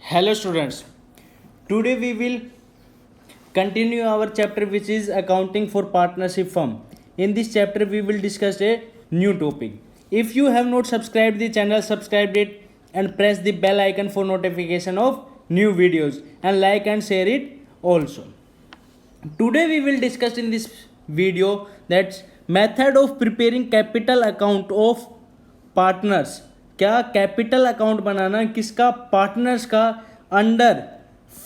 Hello students, today we will continue our chapter which is accounting for partnership firm. In this chapter we will discuss a new topic. If you have not subscribed the channel, subscribe it and press the bell icon for notification of new videos and like and share it also. Today we will discuss in this video that method of preparing capital account of partners. क्या capital account बनाना किसका? Partners का under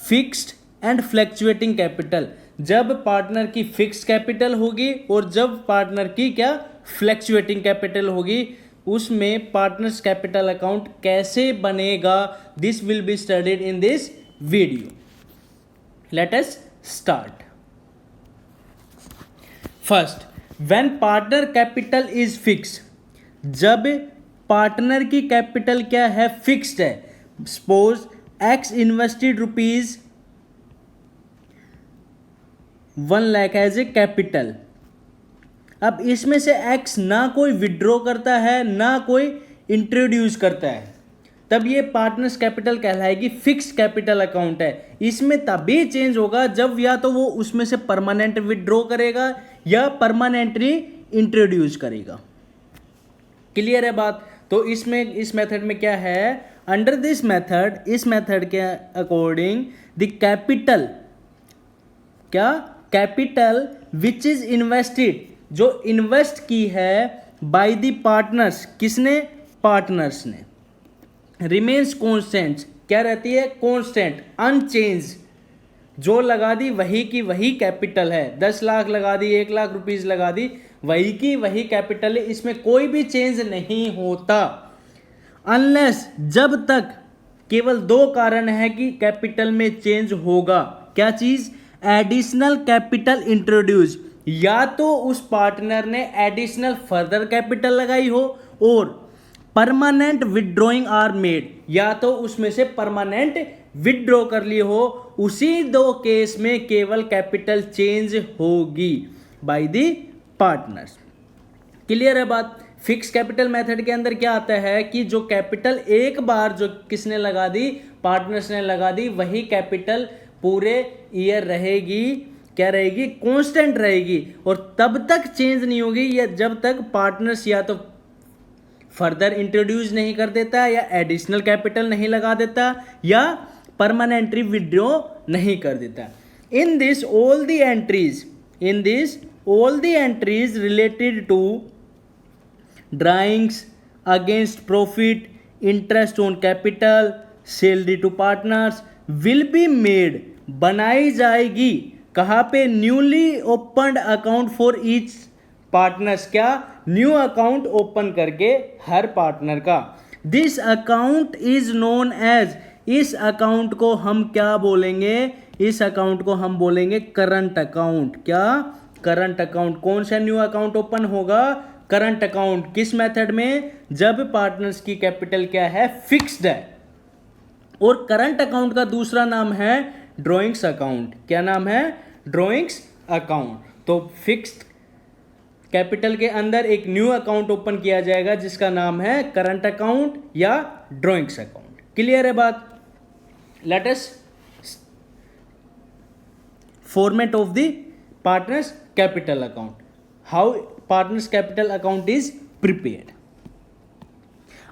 fixed and fluctuating capital. जब partner की fixed capital होगी और जब partner की क्या फ्लैक्चुएटिंग कैपिटल होगी, उसमें पार्टनर्स कैपिटल अकाउंट कैसे बनेगा, this will be studied in this video. Let us start. First, when partner capital is fix, जब पार्टनर की कैपिटल क्या है? फिक्स्ड है. Suppose X invested rupees 1 lakh as a capital. अब इसमें से एक्स ना कोई विड्रॉ करता है ना कोई इंट्रोड्यूस करता है, तब ये पार्टनर्स कैपिटल कहलाएगी. फिक्स्ड कैपिटल अकाउंट है. इसमें तभी चेंज होगा जब या तो वो उसमें से परमानेंट विड्रॉ करेगा या परमानेंटली इंट्रोड्यूस करेगा. क्लियर है बात? तो इसमें इस मेथड में क्या है? अंडर दिस मेथड, इस मेथड के अकॉर्डिंग द कैपिटल, क्या कैपिटल विच इज इन्वेस्टेड, जो इन्वेस्ट की है बाय द पार्टनर्स, किसने? पार्टनर्स ने, रिमेन्स कॉन्स्टेंट. क्या रहती है? Constant, unchanged. जो लगा दी वही की वही कैपिटल है. 10 लाख लगा दी, 1 लाख रुपीज लगा दी, वही की वही कैपिटल है. इसमें कोई भी चेंज नहीं होता अनलेस, जब तक केवल 2 कारण है कि कैपिटल में चेंज होगा. क्या चीज? Additional capital introduce. या तो उस पार्टनर ने एडिशनल फर्दर कैपिटल लगाई हो और परमानेंट विड्रॉइंग आर मेड, या तो उसमें से परमानेंट विड्रॉ कर ली हो. उसी 2 केस में केवल कैपिटल चेंज होगी बाय द पार्टनर्स. क्लियर है बात? फिक्स कैपिटल मेथड के अंदर क्या आता है कि जो कैपिटल एक बार जो किसने लगा दी? पार्टनर्स ने लगा दी, वही कैपिटल पूरे ईयर रहेगी. क्या रहेगी? कांस्टेंट रहेगी. और तब तक चेंज नहीं होगी या जब तक पार्टनर्स या तो फर्दर इंट्रोड्यूस नहीं कर देता या एडिशनल कैपिटल नहीं लगा देता या परमानेंटली विड्रॉ नहीं कर देता. In this all the entries related to drawings against profit, interest on capital, salary to partners will be made, बनाई जाएगी. कहाँ पे? Newly opened account for each partners. क्या? न्यू अकाउंट ओपन करके हर पार्टनर का. This account is known as, इस account को हम क्या बोलेंगे? इस अकाउंट को हम बोलेंगे करंट अकाउंट. क्या? Current account. कौन सा न्यू अकाउंट ओपन होगा? Current account. किस मेथड में? जब पार्टनर्स की कैपिटल क्या है? फिक्स्ड है. और करंट अकाउंट का दूसरा नाम है ड्रॉइंग्स अकाउंट. क्या नाम है? Drawings account. तो फिक्स्ड कैपिटल के अंदर एक न्यू अकाउंट ओपन किया जाएगा जिसका नाम है करंट अकाउंट या ड्रॉइंग्स अकाउंट. क्लियर है बात? Let us format of the partners capital account. How partners capital account is prepared.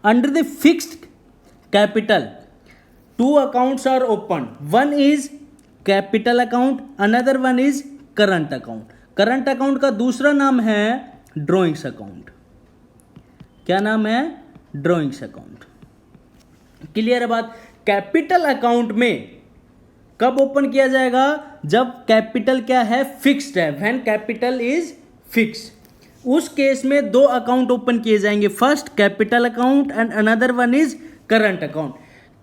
Under the fixed capital 2 accounts are opened. One is capital account, another one is current account. Current account का दूसरा नाम है drawings account. क्या नाम है? Drawings account. Clear है बात? Capital account में कब ओपन किया जाएगा? जब कैपिटल क्या है? फिक्स्ड है. व्हेन कैपिटल इज फिक्स्ड, उस केस में 2 अकाउंट ओपन किए जाएंगे. First capital account and another one is current account.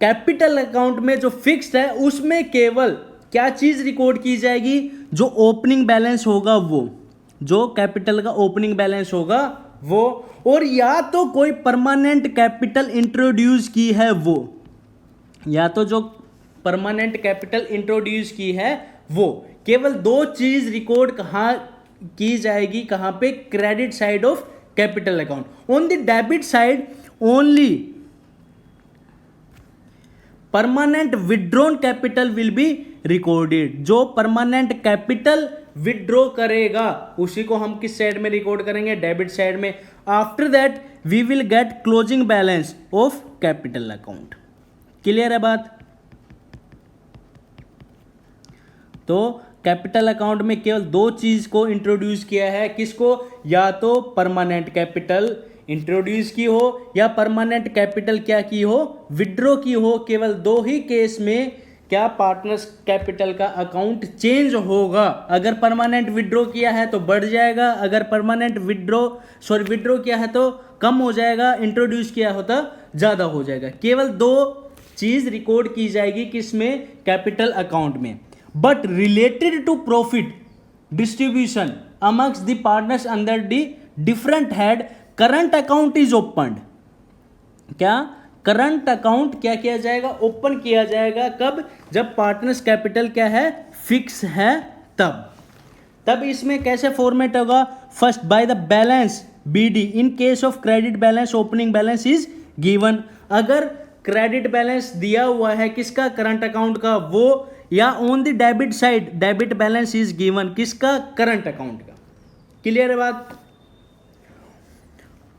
Capital account में जो फिक्स्ड है उसमें केवल क्या चीज रिकॉर्ड की जाएगी? जो ओपनिंग बैलेंस होगा वो, जो कैपिटल का ओपनिंग बैलेंस होगा वो, और या तो कोई परमानेंट कैपिटल इंट्रोड्यूस की है वो, या तो जो परमानेंट कैपिटल इंट्रोड्यूस की है वो. केवल 2 चीज रिकॉर्ड कहां की जाएगी? कहां पे? Credit side of capital account. On the debit side only permanent withdrawn capital will be recorded. जो परमानेंट कैपिटल विड्रॉ करेगा उसी को हम किस साइड में रिकॉर्ड करेंगे, डेबिट साइड में। After that we will get closing balance of capital account. Clear है बात? तो कैपिटल अकाउंट में केवल दो चीज को इंट्रोड्यूस किया है, किसको, या तो परमानेंट कैपिटल इंट्रोड्यूस की हो या परमानेंट कैपिटल क्या की हो, विड्रॉ की हो। केवल दो ही केस में क्या पार्टनर्स कैपिटल का अकाउंट चेंज होगा। अगर परमानेंट विड्रॉ किया है तो बढ़ जाएगा, अगर परमानेंट विड्रॉ किया है तो कम हो जाएगा, इंट्रोड्यूस किया होता ज्यादा हो जाएगा। केवल दो चीज रिकॉर्ड की जाएगी किसमें, कैपिटल अकाउंट में। But related to profit distribution amongst the partners under the different head current account is opened. क्या करंट अकाउंट क्या किया जाएगा, ओपन किया जाएगा। कब, जब पार्टनर्स कैपिटल क्या है, फिक्स है तब इसमें कैसे फॉर्मेट होगा, first by the balance B D in case of credit balance opening balance is given. अगर क्रेडिट बैलेंस दिया हुआ है किसका, करंट अकाउंट का, वो, या on the debit side debit balance is given, किसका, करंट अकाउंट का। क्लियर है बात?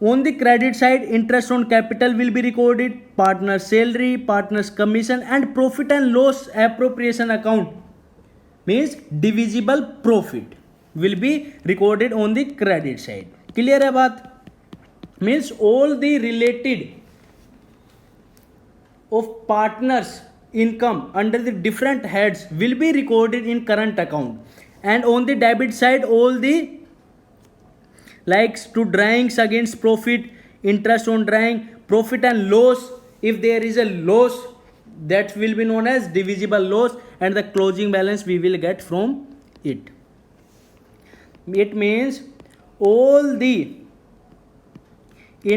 On the credit side, interest on capital will be recorded, partner's salary, partner's commission and profit and loss appropriation account means divisible profit will be recorded on the credit side. Clear है बात? Means all the related of partners income under the different heads will be recorded in current account, and on the debit side all the likes to drawings against profit, interest on drawing, profit and loss. If there is a loss, that will be known as divisible loss, and the closing balance we will get from it. It means all the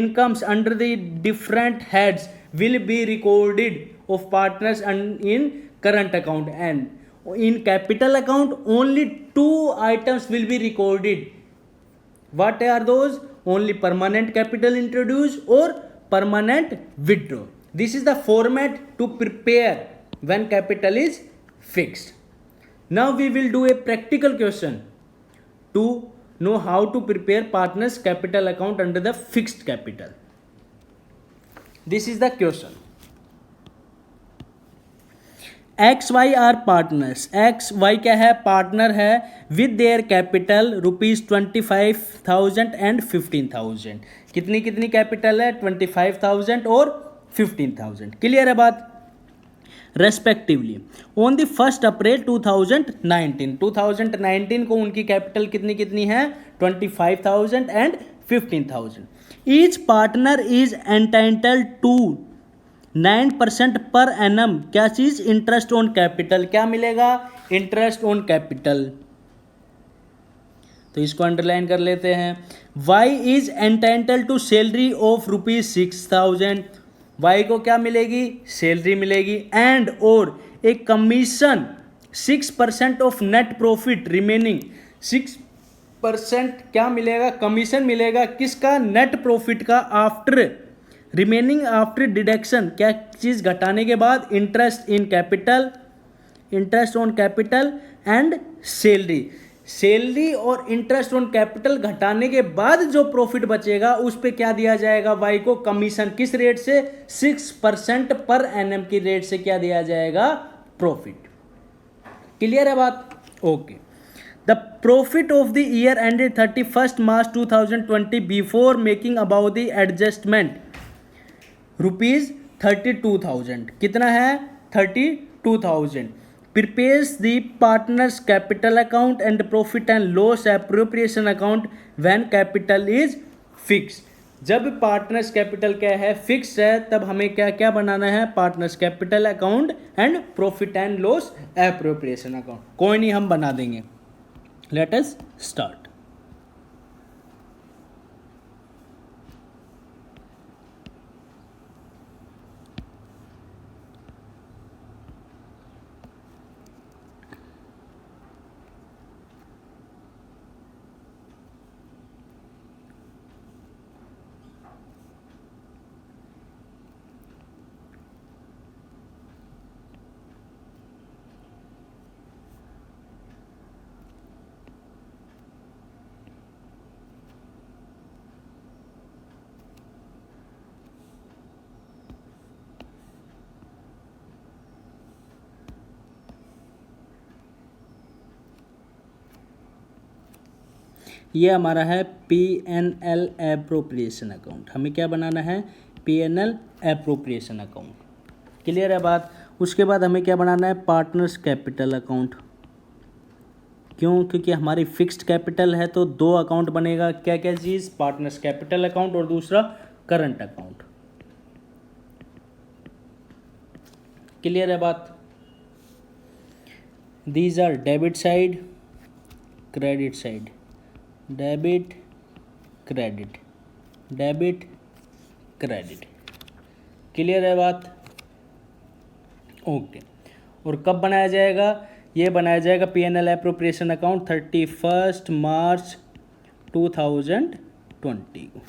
incomes under the different heads will be recorded of partners and in current account, and in capital account only two items will be recorded. What are those? Only permanent capital introduced or permanent withdraw. This is the format to prepare when capital is fixed. Now we will do a practical question to know how to prepare partners capital account under the fixed capital. This is the question. X Y are partners, X Y क्या है, partner है, with their capital ₹25,000 and 15,000। कितनी कितनी capital है, 25,000 और 15,000। Clear है बात? Respectively on the 1 अप्रैल 2019 को उनकी कैपिटल कितनी कितनी है, 25,000 and 15,000। Each partner is entitled to 9% per annum, क्या चीज, इंटरेस्ट ऑन कैपिटल। क्या मिलेगा, इंटरेस्ट ऑन कैपिटल। तो इसको अंडरलाइन कर लेते हैं। Y is entitled to salary of ₹6,000, Y को क्या मिलेगी, सैलरी मिलेगी, एंड और a commission 6% of net profit remaining, 6% क्या मिलेगा, कमीशन मिलेगा, किसका, नेट प्रॉफिट का, आफ्टर रिमेनिंग आफ्टर डिडक्शन, क्या चीज घटाने के बाद, interest in capital, interest on capital and salary और इंटरेस्ट ऑन कैपिटल घटाने के बाद जो प्रॉफिट बचेगा उस पे क्या दिया जाएगा, वाई को कमीशन, किस रेट से, 6% पर एनएम की रेट से क्या दिया जाएगा, प्रॉफिट। क्लियर है बात? Okay. The profit of the year ended 31 March 2020 before making about the adjustment ₹32,000, कितना है, 32,000। prepares the partners capital account and profit and loss appropriation account when capital is fixed। जब partners capital क्या है, fix है, तब हमें क्या क्या बनाना है, partners capital account and profit and loss appropriation account. कोई नहीं, हम बना देंगे। Late us start. ये हमारा है P&L एप्रोप्रिएशन अकाउंट। हमें क्या बनाना है? P&L appropriation account. क्लियर है बात? उसके बाद हमें क्या बनाना है? Partners capital account. क्यों? क्योंकि हमारी फिक्स्ड कैपिटल है तो दो अकाउंट बनेगा। क्या क्या चीज़? पार्टनर्स कैपिटल अकाउंट और दूसरा करंट अकाउंट। क्लियर है बात? These are debit side, credit side, debit credit, debit credit. Clear है बात? ओके। और कब बनाया जाएगा? ये बनाया जाएगा P&L एप्रोप्रिएशन अकाउंट 31 मार्च 2020 को।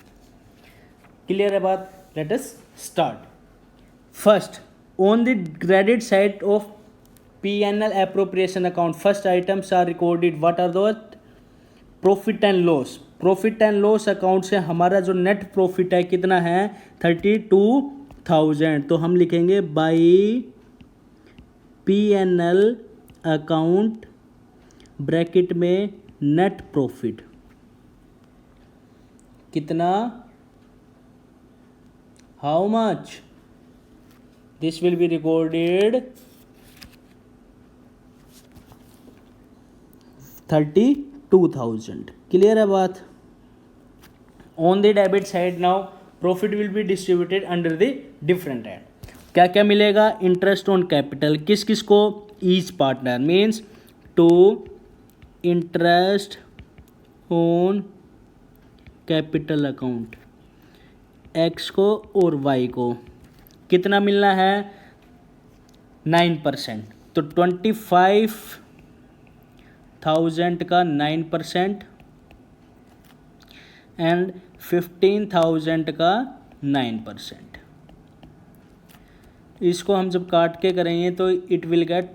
क्लियर है बात? Late us start. First, on the credit side of P&L appropriation account, first items are recorded. What are those? Profit and loss. Profit and loss account से हमारा जो नेट प्रॉफिट है कितना है? 32,000। तो हम लिखेंगे बाई P&L अकाउंट ब्रैकेट में नेट प्रॉफिट कितना? How much? This will be recorded 32,000. Clear है बात? On the debit side now, profit will be distributed under the different head. क्या क्या मिलेगा? Interest on capital. किस किस को? Each partner means to interest on capital account, X को और वाई को कितना मिलना है? 9%। तो 25,000 का 9% एंड 15,000 का 9%। इसको हम जब काट के करेंगे तो it will get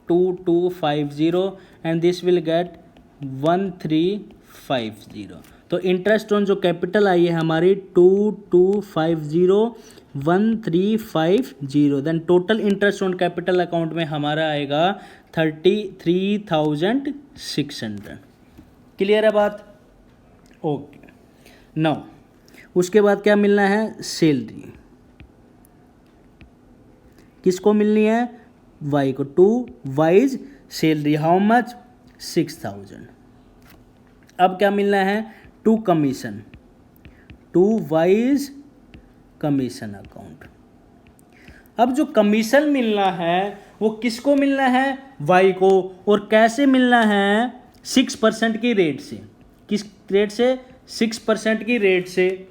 2250 and this will get 1350। तो इंटरेस्ट ऑन जो कैपिटल आई है हमारी 2250 1350। Then total interest on capital account में हमारा आएगा 33,600। क्लियर है बात? ओके। नाउ उसके बाद क्या मिलना है? सैलरी। किसको मिलनी है? वाई को। To Y's salary. How much? 6,000। अब क्या मिलना है? To commission, to Y's commission account. अब जो कमीशन मिलना है वो किसको मिलना है? वाई को। और कैसे मिलना है? 6% की रेट से। किस रेट से? 6% की रेट से।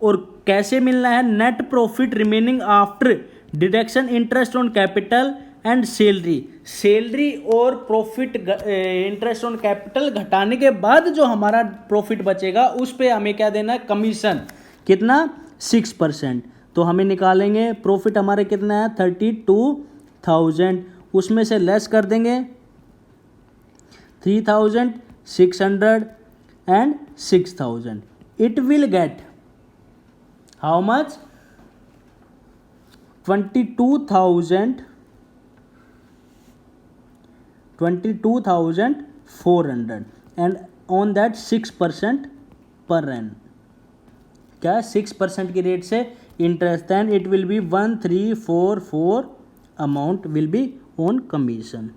और कैसे मिलना है? Net profit remaining after deduction interest on capital and salary. Salary और प्रॉफिट इंटरेस्ट ऑन कैपिटल घटाने के बाद जो हमारा प्रॉफिट बचेगा उस पे हमें क्या देना है? कमीशन। कितना? 6%। तो हमें निकालेंगे प्रॉफिट हमारे कितना है? 32,000। उसमें से लेस कर देंगे 3,600 and 6,000। It will get how much? 22,400 and on that 6% per an. क्या? 6% की रेट से interest. Then it will be 1344 amount will be on commission.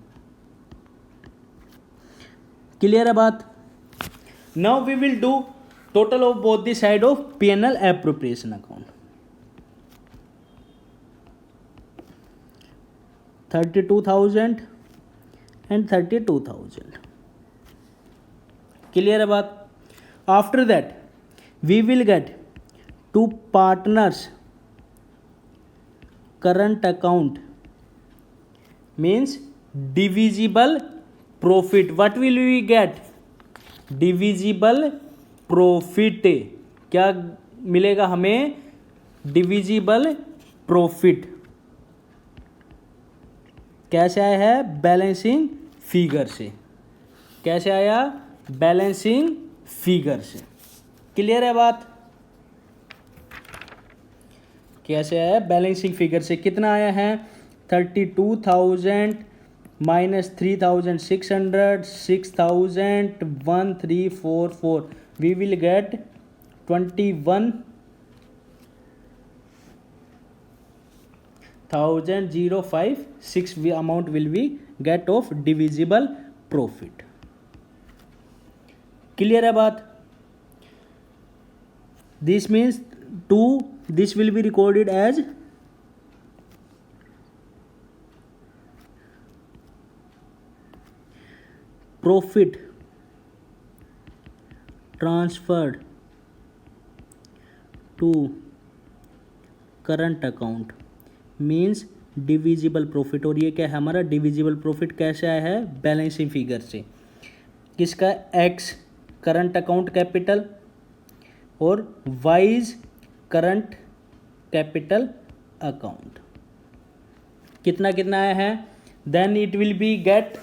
Clear है बात? Now we will do total of both the side of P&L appropriation account. 32,000 and 32,000। Clear है बात? After that we will get to partners current account means divisible profit. What will we get? Divisible profit. क्या मिलेगा हमें? Divisible profit. कैसे आया है? Balancing figure से। कैसे आया? बैलेंसिंग फिगर से। क्लियर है बात? कैसे आया? बैलेंसिंग फिगर से। कितना आया है? 32,000 minus 3600, 6000, 1344. We will get 21,056 amount will be get of divisible profit. Clear है बात? This means 2, this will be recorded as profit transferred to current account means divisible profit. और ये क्या है हमारा डिविजिबल प्रॉफिट कैसे आया है? बैलेंसिंग फिगर से. किसका? एक्स करंट अकाउंट कैपिटल और वाइज करंट कैपिटल अकाउंट. कितना कितना आया है? Then it will be get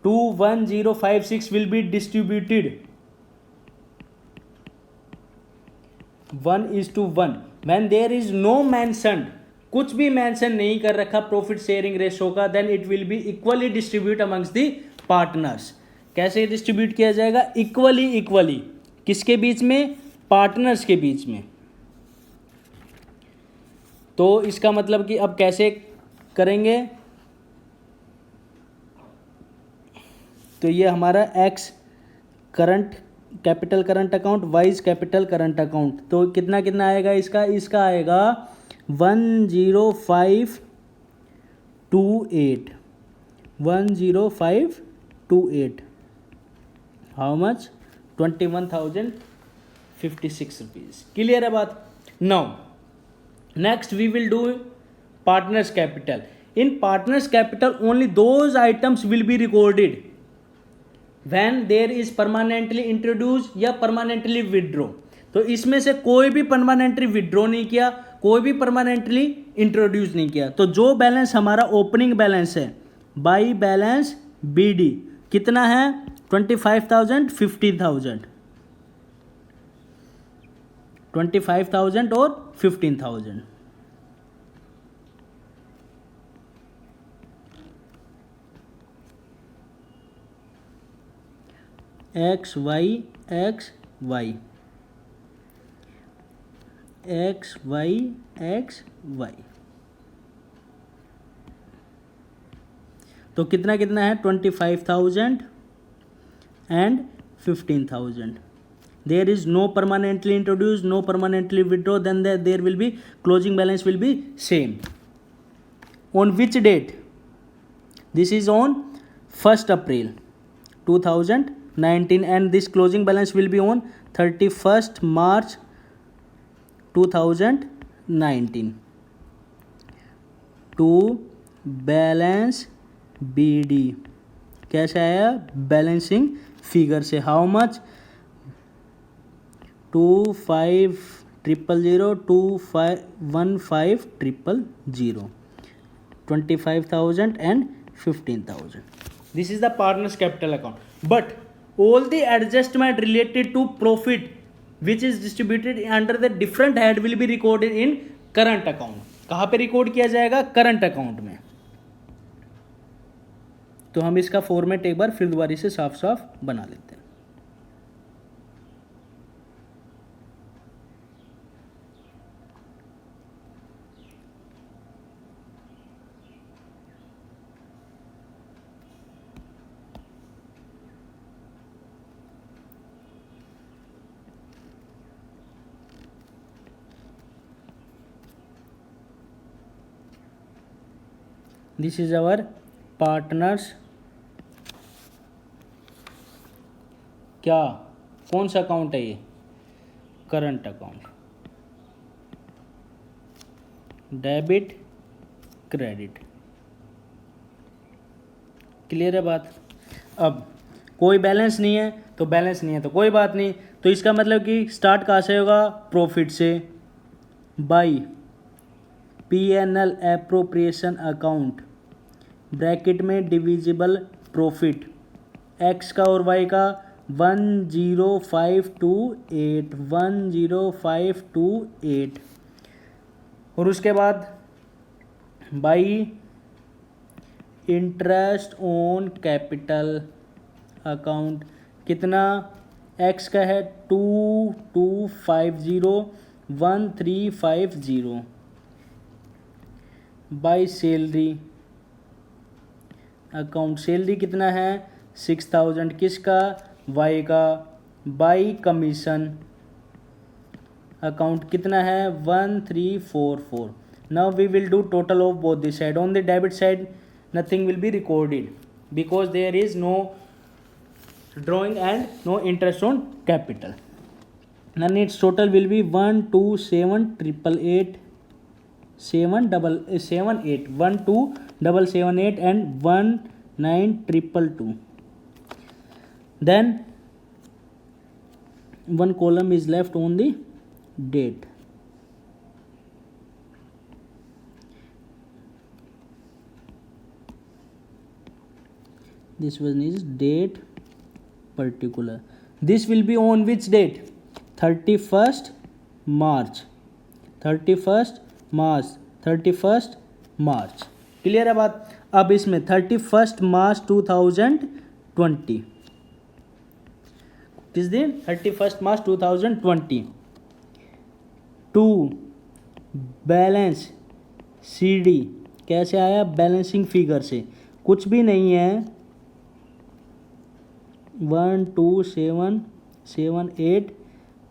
21056 will be distributed 1:1. when there is no mentioned, कुछ भी मेंशन नहीं कर रखा प्रॉफिट शेयरिंग रेशो का, then it will be equally distribute amongst the partners. कैसे डिस्ट्रीब्यूट किया जाएगा? इक्वली. किसके बीच में? पार्टनर्स के बीच में. तो इसका मतलब कि अब कैसे करेंगे? तो ये हमारा x current capital current account, wise capital current account. तो कितना कितना आएगा इसका? इसका आएगा 10528. 10528. How much? 21,056 रुपीज. क्लियर है बात? Now next we will do partners capital. In partners capital only those items will be recorded when there is permanently introduced या permanently withdraw. तो इसमें से कोई भी परमानेंटली विड्रॉ नहीं किया, कोई भी परमानेंटली इंट्रोड्यूस नहीं किया. तो जो बैलेंस हमारा ओपनिंग बैलेंस है बाई बैलेंस BD कितना है? 25,000, 50,000, 25,000 और 15,000. X Y X Y X Y X Y. तो कितना कितना है? 25,000 and 15,000. There is no permanently introduce, no permanently withdraw, then there will be closing balance will be same. On which date? This is on 1st April 2019 and this closing balance will be on 31st March 2019. To balance BD कैसे आया? Balancing figure से. How much? 25,000, 15,000, 25,000 and 15,000. This is the partners capital account. But all the adjustment related to profit which is distributed under the different head will be recorded in current account. कहाँ पे record किया जाएगा? Current account में. तो हम इसका format एक बार फिर दोबारा से साफ साफ बना लेते हैं. This is our partners. क्या कौन सा अकाउंट है ये? Current account. Debit credit. Clear है बात? अब कोई बैलेंस नहीं है तो बैलेंस नहीं है तो कोई बात नहीं. तो इसका मतलब कि स्टार्ट कहाँ से होगा? प्रॉफिट से. By PNL appropriation account bracket में डिविजिबल प्रॉफिट एक्स का और वाई का 10528 10528. और उसके बाद by interest on capital account कितना एक्स का है 22501350 बाई सैलरी अकाउंट सैलरी कितना है 6000 किसका वाई का बाई कमीशन अकाउंट कितना है 1344. Now we will do total of both the side. On the debit side nothing will be recorded because there is no drawing and no interest on capital. Then its total will be 12788 778 12778 and 19222. Then one column is left on the date. This one is date particular. This will be on which date? 31st March. 31st March. Clear है बात. अब इसमें 31st March 2020 किस दिन 31st March 2020 to balance CD कैसे आया balancing figure से कुछ भी नहीं है 12778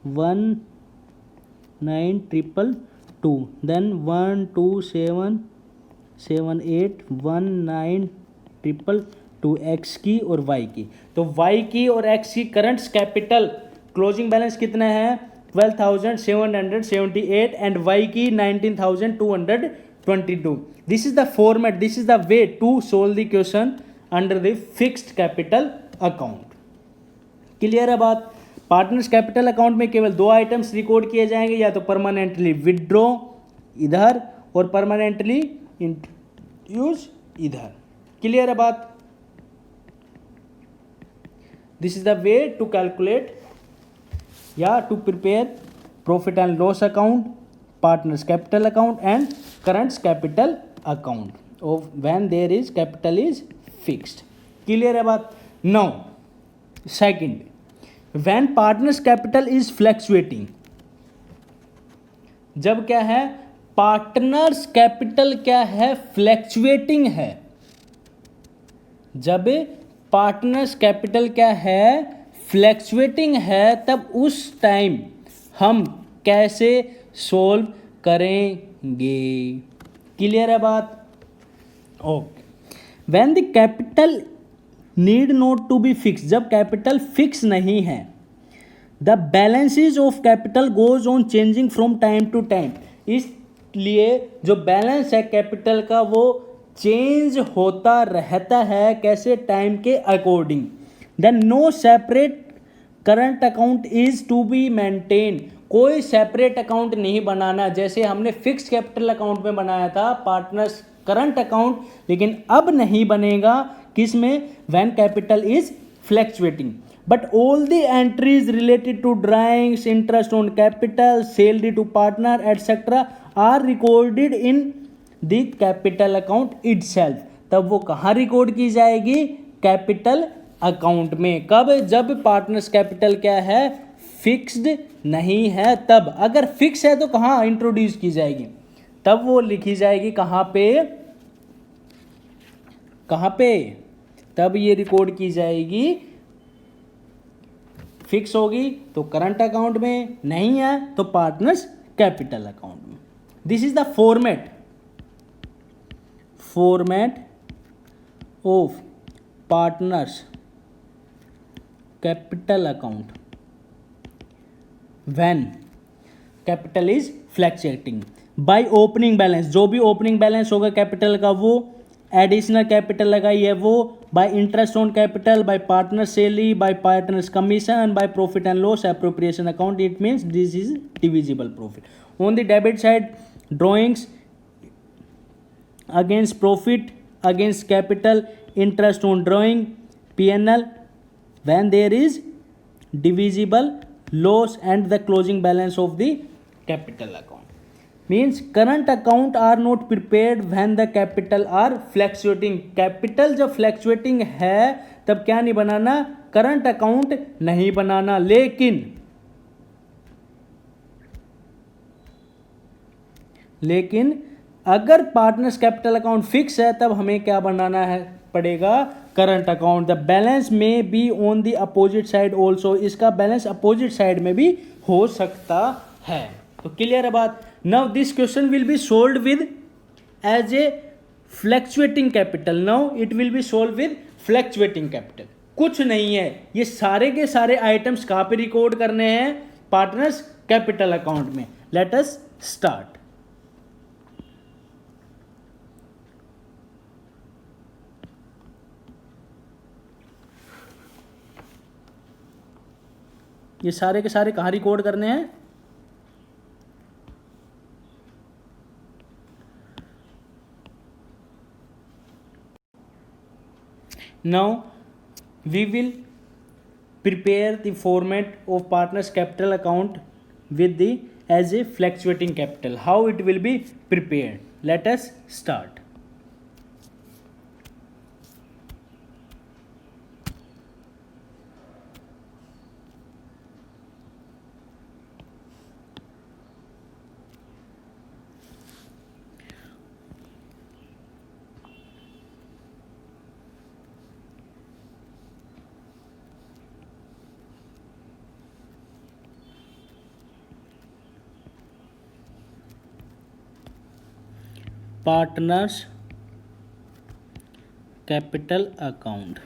19222 then 12778 19222 एक्स की और वाई की. तो वाई की और एक्स की करंट कैपिटल क्लोजिंग बैलेंस कितना है 12,778 एंड वाई की 19,222. This is the format this is the way to solve the question under the fixed capital account. Clear है बात. पार्टनर्स कैपिटल अकाउंट में केवल दो आइटम्स रिकॉर्ड किए जाएंगे या तो परमानेंटली विड्रॉ इधर और परमानेंटली इंट्रोड्यूस इधर. क्लियर है बात. This is the way to calculate या to prepare profit and loss account partners capital account and current capital account of when there is capital is fixed. Clear है बात. Now second when partners capital is fluctuating जब क्या है partners capital क्या है fluctuating है. जब partners capital क्या है फ्लैक्चुएटिंग है तब उस टाइम हम कैसे सोल्व करेंगे. क्लियर है बात. Okay. when the capital need not to be fix जब कैपिटल फिक्स नहीं है the balances of capital goes on changing from time to time. इसलिए जो बैलेंस है कैपिटल का वो चेंज होता रहता है कैसे टाइम के according. Then no separate current account is to be maintain. कोई सेपरेट अकाउंट नहीं बनाना जैसे हमने फिक्स कैपिटल अकाउंट में बनाया था पार्टनर्स करंट अकाउंट, लेकिन अब नहीं बनेगा किस में when capital is fluctuating. But all the entries related to drawings interest on capital salary to partner etcetera are recorded in the capital account itself. तब वो कहाँ रिकॉर्ड की जाएगी कैपिटल अकाउंट में. कब जब पार्टनर्स कैपिटल क्या है फिक्स्ड नहीं है तब. अगर फिक्स है तो कहाँ इंट्रोड्यूस की जाएगी तब वो लिखी जाएगी कहाँ पे तब ये रिकॉर्ड की जाएगी. फिक्स होगी तो करंट अकाउंट में, नहीं है तो पार्टनर्स कैपिटल अकाउंट में. This is the format of partners capital account when capital is fluctuating. By opening balance जो भी ओपनिंग बैलेंस होगा कैपिटल का वो एडिशनल कैपिटल लगाई है वो. Bye interest on capital by partner salary bye partners commission by profit and loss appropriation account. It means this is divisible profit. On the debit side drawings against profit against capital interest on drawing P&L when there is divisible loss and the closing balance of the capital account. Means current account are not prepared when the capital are fluctuating. Capital जब fluctuating है तब क्या नहीं बनाना, current account नहीं बनाना। लेकिन अगर partners capital account fix है तब हमें क्या बनाना है पड़ेगा, current account. The balance may be on the opposite side also, इसका बैलेंस अपोजिट साइड में भी हो सकता है। तो क्लियर है बात। Now this question will be solved with as a fluctuating capital. Now it will be solve with fluctuating capital. कुछ नहीं है, ये सारे के सारे आइटम्स कहाँ पे रिकॉर्ड करने हैं, पार्टनर्स कैपिटल अकाउंट में। Let us start. ये सारे के सारे कहाँ रिकॉर्ड करने हैं, now we will prepare the format of partners capital account with the as a fluctuating capital. How it will be prepared, let us start. Partners capital account,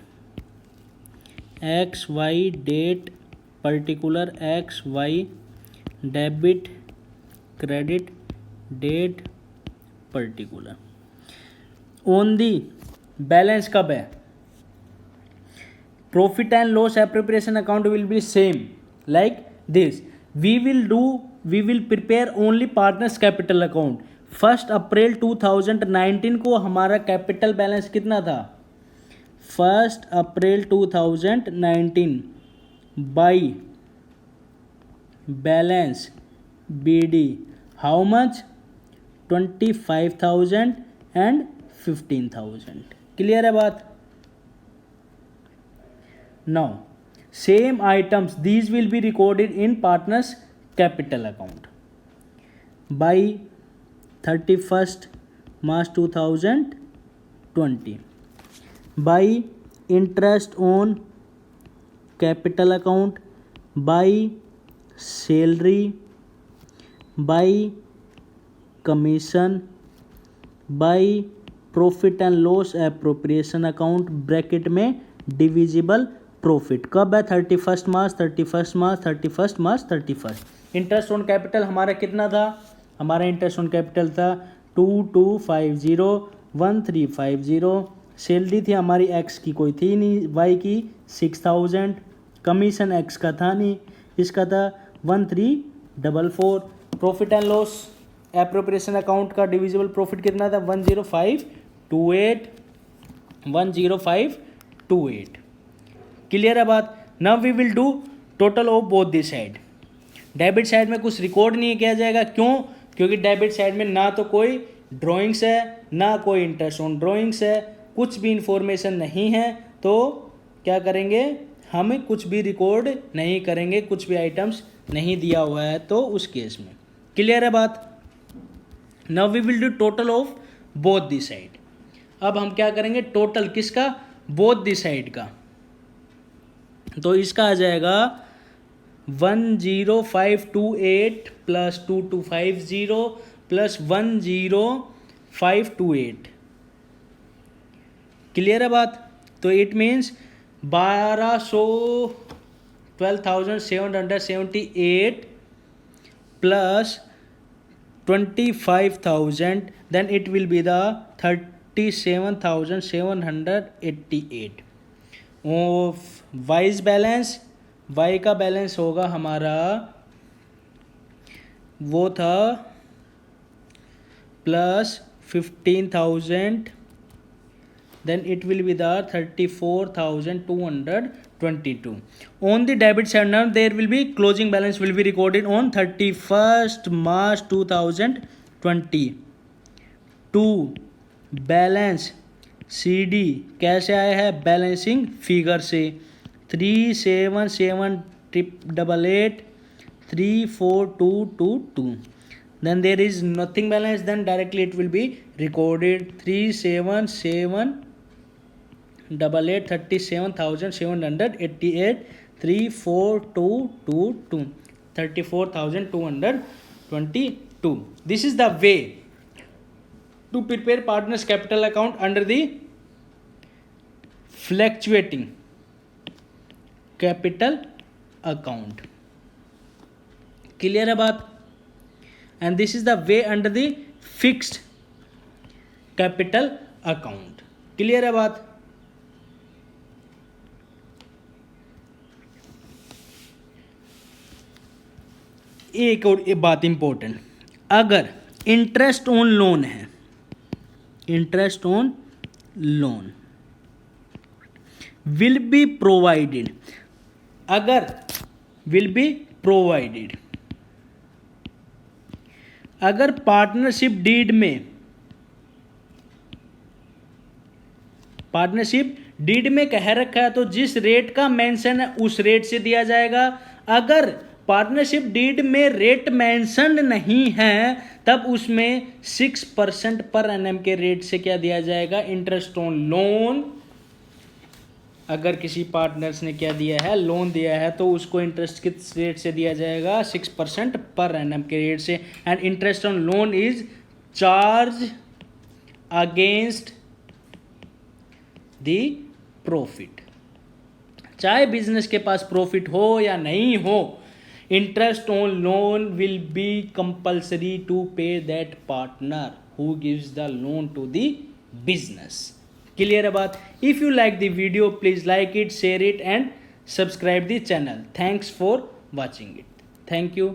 X Y date particular, X Y debit credit date particular. On the balance कब है, profit and loss appropriation account will be same like this. We will prepare only partners capital account. 1 अप्रैल 2019 को हमारा capital balance कितना था, 1 अप्रैल 2019 by balance BD how much, 25,000 and 15,000। Clear है बात। Now same items these will be recorded in partners capital account by 31st March 2020 by interest on capital account, by salary, by commission, by profit and loss appropriation account bracket में divisible profit. कब है, 31 मार्च 31 मार्च 31 मार्च 31। Interest on capital हमारा कितना था, हमारा interest on capital था 22501350। Salary थी हमारी एक्स की कोई थी नहीं, वाई की 6000, कमीशन एक्स का था नहीं, इसका था 1344। Profit and loss appropriation account का डिविजिबल प्रॉफिट कितना था, 10528। क्लियर है बात। Now we will do total of both this side. Debit side में कुछ रिकॉर्ड नहीं किया जाएगा, क्यों, क्योंकि डेबिट साइड में ना तो कोई ड्राइंग्स है ना कोई इंटरेस्ट ऑन ड्राइंग्स है, कुछ भी इंफॉर्मेशन नहीं है। तो क्या करेंगे, हम कुछ भी रिकॉर्ड नहीं करेंगे, कुछ भी आइटम्स नहीं दिया हुआ है तो उस केस में। क्लियर है बात। Now we will do total of both the side. अब हम क्या करेंगे, टोटल किसका, बोथ दी साइड का। तो इसका आ जाएगा 10528 प्लस 2250 प्लस 10528। क्लियर है बात। तो it means 12,778 plus 25,000, then it will be the 37,788 of Y's balance. Y का बैलेंस होगा हमारा, वो था plus 15,000, then it will be the 34,222. On the debit side now there will be closing balance will be recorded on 31st March 2020. 22 balance CD कैसे आया है? Balancing figure से 377888 34222. Then there is nothing balance, then directly it will be recorded 377888 37,788 34222 34,222. This is the way to prepare partners capital account under the fluctuating capital account. Clear है बात? And this is the way under the fixed capital account. Clear है बात? एक और एक बात important, अगर interest on loan है, interest on loan will be provided, अगर विल बी प्रोवाइडेड, अगर पार्टनरशिप डीड में कह रखा है तो जिस रेट का मेंशन है उस रेट से दिया जाएगा। अगर पार्टनरशिप डीड में रेट मेंशन नहीं है तब उसमें 6% पर एनएम के रेट से क्या दिया जाएगा? Interest on loan. अगर किसी पार्टनर्स ने क्या दिया है? लोन दिया है, तो उसको इंटरेस्ट किस रेट से दिया जाएगा? 6% पर एनएम के रेट से। And interest on loan is charge against the profit. चाहे बिजनेस के पास प्रॉफिट हो या नहीं हो, interest on loan will be compulsory to pay that partner who gives the loan to the business. Clear है बात? If you like the video, please like it, share it and subscribe the channel. Thanks for watching it. Thank you.